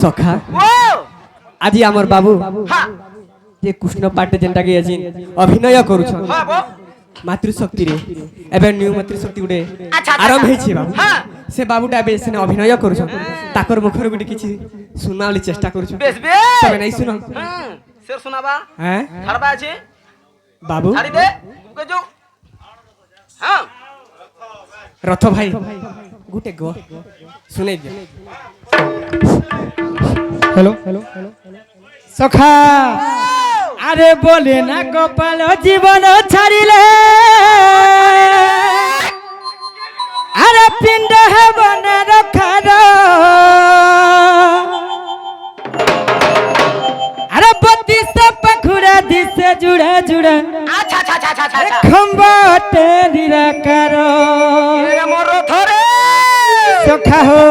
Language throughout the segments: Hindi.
সখা আজি আমার বাবু যে কৃষ্ণ পাঠে যেটা গিয়েছেন অভিনয় করুছ মাতৃশক্তি রে এবে নিউ মাতৃশক্তি গুটে আরম্ভ হয়েছে বাবু সে বাবুটা এবে সেনে অভিনয় করুছ তাকর মুখর গুটে কিছু শুনা বলি চেষ্টা করুছ তবে নাই শুনো সে শোনাবা হ্যাঁ ছাড়বা আছে বাবু ছাড়ি দে বুকে যাও হ্যাঁ রথ ভাই গুটে গো শুনে দে हेलो सखा अरे बोले ना गोपाल जीवन छाड़िले अरे पिंड है बन रखार अरे बत्ती से पखुड़ा दिसे जुड़ा जुड़ा আচ্ছা আচ্ছা আচ্ছা আচ্ছা আচ্ছা खम्बाटे निराकार এ মোর ধরে सखा हो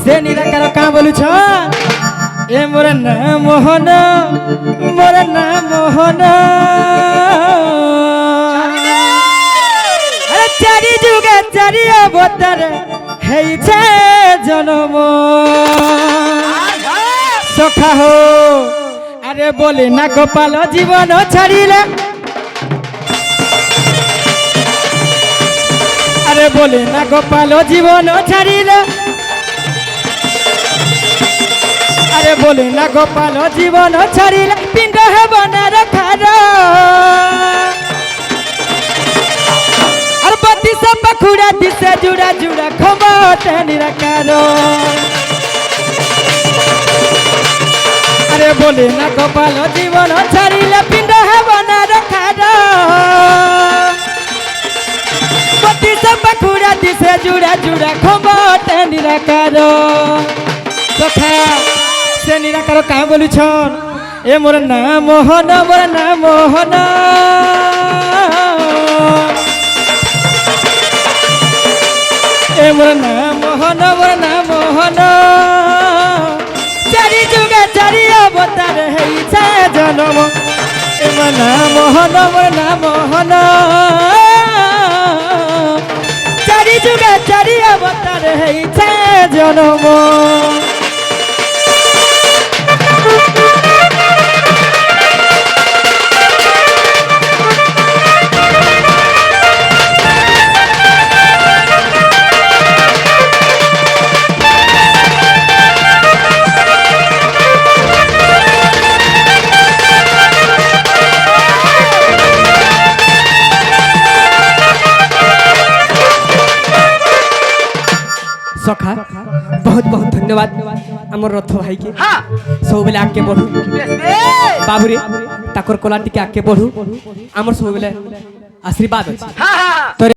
से निराकार का बोलू छ ए मोर नाम मोहन अरे चारि जुगे चारि अवतार है छे जन्म सखा हो अरे बोले ना गोपाल जीवन छाड़िले अरे बोले ना गोपाल जीवन छाड़िले अरे बोले ना गोपाल जीवन छाड़िले पिंड है बनार खार अरे बत्ती सब पखुड़ा दिसे जुड़ा जुड़ा खमट निराकार अरे बोले ना गोपाल जीवन छाड़िले पिंड है बनार खार बत्ती सब पखुड़ा दिसे जुड़ा जुड़ा खमट निराकार सखा से निराकार का बोलू छन ए मोर नाम मोहन ए मोर नाम मोहन चारि जुगे चारि अवतार है छे जन्म ए मोर नाम मोहन चारि जुगे चारि अवतार है छे जन्म सखा बहुत बहुत धन्यवाद आमर रथ भाई के হ্যাঁ सब बेले आगे बढ़ू বেশ বে बाबू रे ताकर कला टिके आगे बढ़ू आमर सब बेले आशीर्वाद अछि হ্যাঁ হ্যাঁ तोरे